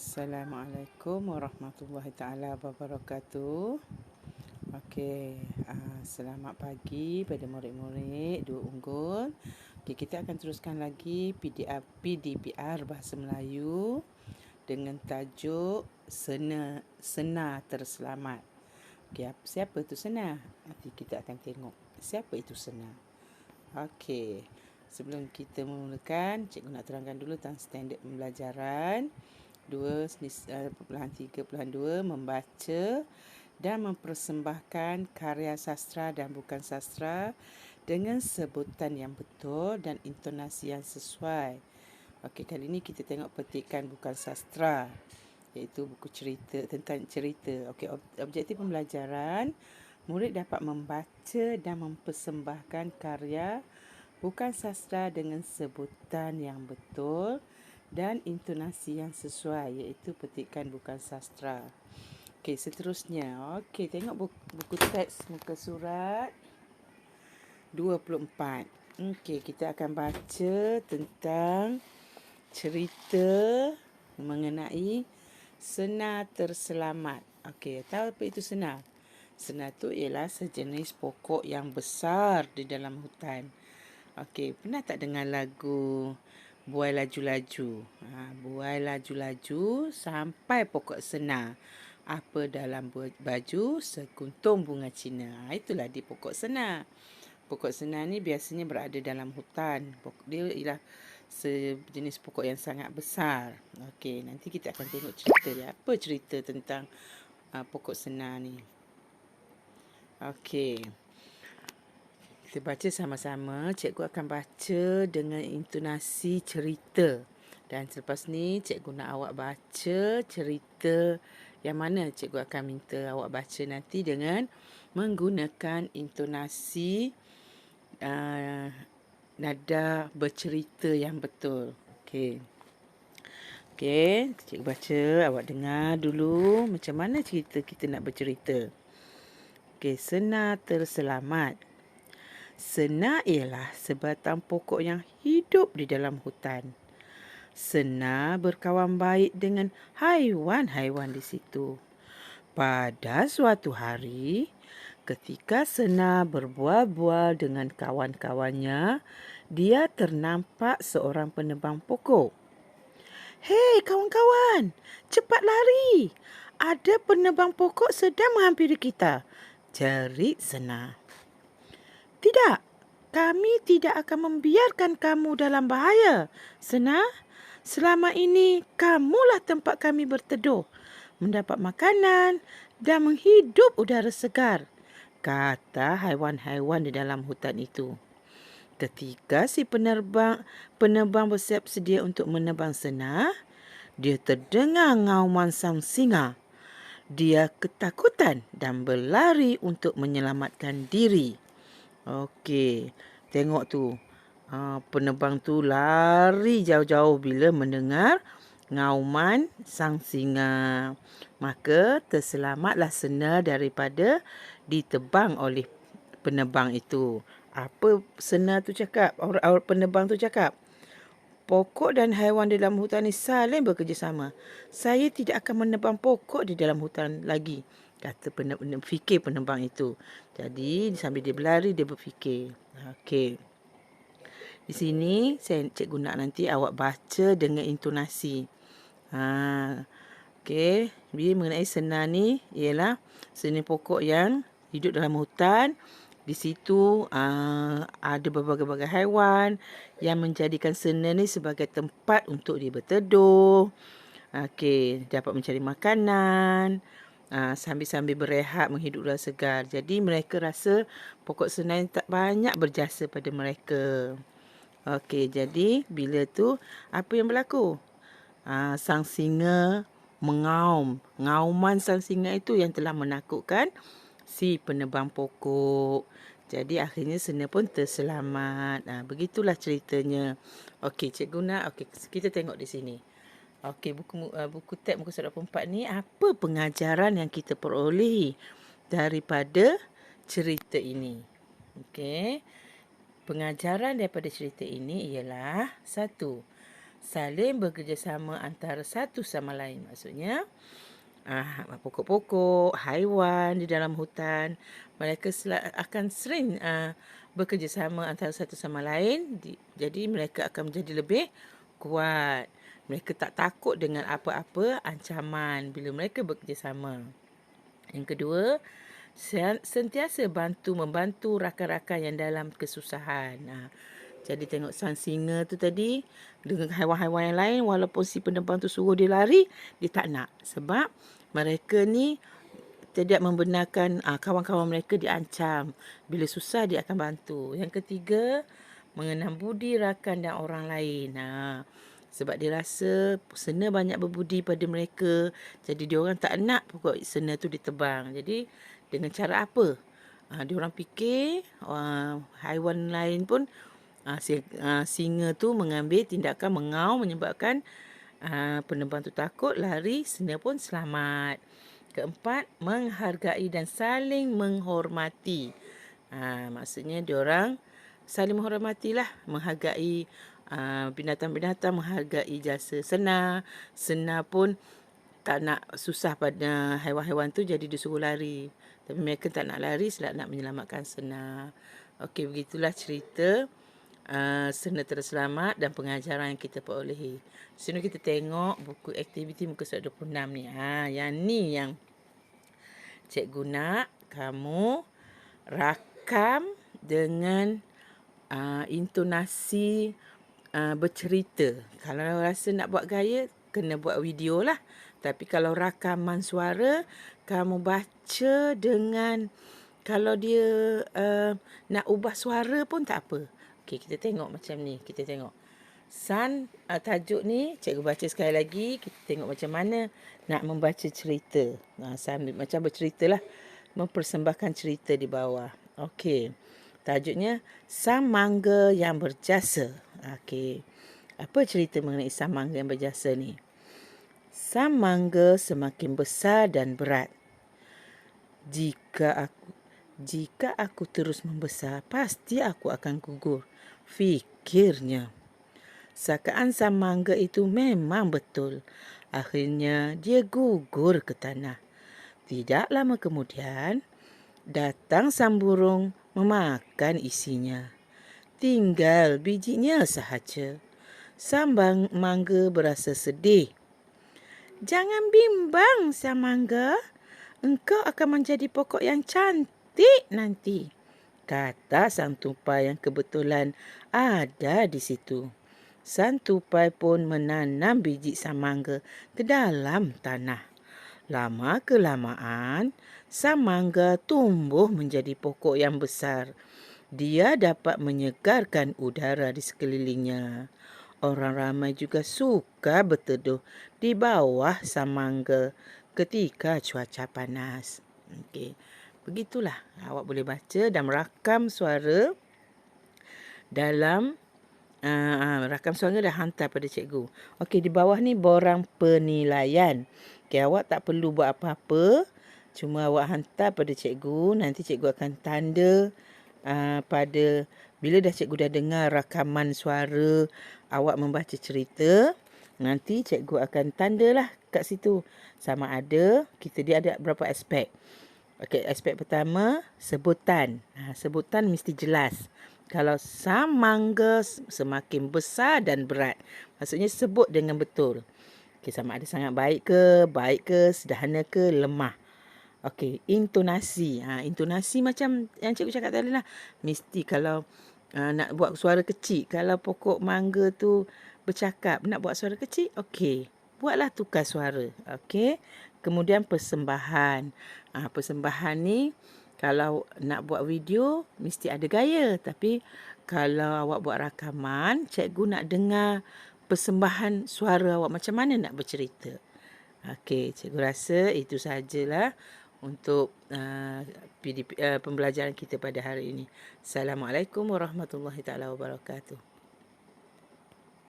Assalamualaikum warahmatullahi taala wabarakatuh. Okey, selamat pagi pada murid-murid dua unggul. Okey, kita akan teruskan lagi PDPR Bahasa Melayu dengan tajuk Senar Terselamat. Okey, siapa itu Senar? Nanti kita akan tengok siapa itu Senar. Okey, sebelum kita memulakan, cikgu nak terangkan dulu tentang standard pembelajaran. 2.3.2 membaca dan mempersembahkan karya sastra dan bukan sastra dengan sebutan yang betul dan intonasi yang sesuai. Okey, kali ini kita tengok petikan bukan sastra, iaitu buku cerita, tentang cerita. Okey, objektif pembelajaran, murid dapat membaca dan mempersembahkan karya bukan sastra dengan sebutan yang betul dan intonasi yang sesuai, iaitu petikan bukan sastra. Okey, seterusnya. Okey, tengok buku teks muka surat 24. Okey, kita akan baca tentang cerita mengenai senar terselamat. Okey, tahu apa itu senar? Senar tu ialah sejenis pokok yang besar di dalam hutan. Okey, pernah tak dengar lagu Buai Laju-Laju? Buai laju-laju sampai pokok senar. Apa dalam baju? Sekuntum bunga Cina. Itulah di pokok senar. Pokok senar ni biasanya berada dalam hutan. Dia ialah sejenis pokok yang sangat besar. Okey, nanti kita akan tengok cerita dia. Apa cerita tentang pokok senar ni? Okey. Kita baca sama-sama. Cikgu akan baca dengan intonasi cerita. Dan selepas ni, cikgu nak awak baca cerita yang mana cikgu akan minta awak baca nanti dengan menggunakan intonasi nada bercerita yang betul. Okey. Okey, cikgu baca. Awak dengar dulu macam mana cerita kita nak bercerita. Okey, senar terselamat. Senar ialah sebatang pokok yang hidup di dalam hutan. Senar berkawan baik dengan haiwan-haiwan di situ. Pada suatu hari, ketika Senar berbual-bual dengan kawan-kawannya, dia ternampak seorang penebang pokok. "Hei kawan-kawan, cepat lari. Ada penebang pokok sedang menghampiri kita," jerit Senar. "Tidak, kami tidak akan membiarkan kamu dalam bahaya, Senar. Selama ini, kamulah tempat kami berteduh, mendapat makanan dan menghidup udara segar," kata haiwan-haiwan di dalam hutan itu. Ketika si penebang bersiap sedia untuk menebang Senar, dia terdengar ngauman sang singa. Dia ketakutan dan berlari untuk menyelamatkan diri. Okey, tengok tu. Penebang tu lari jauh-jauh bila mendengar ngauman sang singa. Maka terselamatlah Senar daripada ditebang oleh penebang itu. Apa Senar tu cakap? Orang penebang tu cakap, "Pokok dan haiwan di dalam hutan ni saling bekerjasama. Saya tidak akan menebang pokok di dalam hutan lagi," kata fikir penebang itu. Jadi sambil dia berlari, dia berfikir. Okey. Di sini cikgu nak nanti awak baca dengan intonasi. Okey. Dia mengenai senar ni ialah sejenis pokok yang hidup dalam hutan. Di situ ada berbagai-bagai haiwan yang menjadikan senar ni sebagai tempat untuk dia berteduh. Okey, dapat mencari makanan. Sambil-sambil berehat menghidup udara segar. Jadi mereka rasa pokok senar tak banyak berjasa pada mereka. Okey, jadi bila tu apa yang berlaku? Sang singa mengaum. Ngauman sang singa itu yang telah menakutkan si penebang pokok. Jadi akhirnya Senar pun terselamat. Begitulah ceritanya. Okey, cikgu nak. Okey, kita tengok di sini. Okey, buku teks muka surat 24 ni, apa pengajaran yang kita perolehi daripada cerita ini? Okey. Pengajaran daripada cerita ini ialah 1. saling bekerjasama antara satu sama lain. Maksudnya, pokok-pokok, haiwan di dalam hutan, mereka akan sering bekerjasama antara satu sama lain. Jadi mereka akan menjadi lebih kuat. Mereka tak takut dengan apa-apa ancaman bila mereka bekerjasama. Yang kedua, sentiasa membantu rakan-rakan yang dalam kesusahan. Jadi tengok sang singa tu tadi dengan haiwan-haiwan yang lain, walaupun si penerbang tu suruh dia lari, dia tak nak. Sebab mereka ni tidak membenarkan kawan-kawan mereka diancam. Bila susah dia akan bantu. Yang ketiga, mengenang budi rakan dan orang lain. Sebab dia rasa sena banyak berbudi pada mereka. Jadi dia orang tak nak pokok sena tu ditebang. Jadi dengan cara apa? Dia orang fikir haiwan lain pun singa tu mengambil tindakan mengaum menyebabkan penerbang tu takut lari, sena pun selamat. Keempat, menghargai dan saling menghormati. Maksudnya diorang saling menghormatilah, menghargai binatang-binatang, menghargai jasa Sena. Sena pun tak nak susah pada haiwan-haiwan tu, jadi dia suruh lari. Tapi mereka tak nak lari sebab nak menyelamatkan Sena. Okey, begitulah cerita Sena Terselamat dan pengajaran yang kita perolehi. Sini kita tengok buku aktiviti muka surat 26 ni. Yang ni yang cikgu nak kamu rakam dengan intonasi bercerita. Kalau rasa nak buat gaya, kena buat video lah. Tapi kalau rakaman suara, kamu baca dengan, kalau dia nak ubah suara pun tak apa. Okey, kita tengok macam ni. Kita tengok. Tajuk ni, cikgu baca sekali lagi. Kita tengok macam mana nak membaca cerita. Sambil macam bercerita lah. Mempersembahkan cerita di bawah. Okey. Tajuknya, Sang Mangga yang Berjasa. Okey. Apa cerita mengenai Sang Mangga yang Berjasa ni? Sang mangga semakin besar dan berat. Jika aku terus membesar, pasti aku akan gugur, fikirnya. Sakaan sang mangga itu memang betul. Akhirnya dia gugur ke tanah. Tidak lama kemudian, datang sang burung memakan isinya. Tinggal bijinya sahaja. Sang mangga berasa sedih. Jangan bimbang, sang mangga. Engkau akan menjadi pokok yang cantik nanti, kata sang tupai yang kebetulan ada di situ. Sang tupai pun menanam biji sang mangga ke dalam tanah. Lama kelamaan, sang mangga tumbuh menjadi pokok yang besar. Dia dapat menyegarkan udara di sekelilingnya. Orang ramai juga suka berteduh di bawah sang mangga ketika cuaca panas. Okey. Begitulah. Awak boleh baca dan merakam suara dalam rakam suara dah hantar pada cikgu. Okey, di bawah ni borang penilaian. Okey, awak tak perlu buat apa-apa. Cuma awak hantar pada cikgu. Nanti cikgu akan tanda pada bila cikgu dah dengar rakaman suara awak membaca cerita, nanti cikgu akan tandalah kat situ. Sama ada dia ada berapa aspek. Okey, aspek pertama, sebutan. Sebutan mesti jelas. Kalau sang mangga semakin besar dan berat, maksudnya sebut dengan betul. Okey, sama ada sangat baik ke, sederhana ke, lemah. Okey, intonasi. Intonasi macam yang cikgu cakap tadi lah. Mesti kalau nak buat suara kecil. Kalau pokok mangga tu bercakap, nak buat suara kecil, okey. Buatlah tukar suara. Okey. Kemudian persembahan. Persembahan ni, kalau nak buat video, mesti ada gaya. Tapi kalau awak buat rakaman, cikgu nak dengar persembahan suara awak. Macam mana nak bercerita. Okey, cikgu rasa itu sajalah untuk pembelajaran kita pada hari ini. Assalamualaikum warahmatullahi taala wabarakatuh.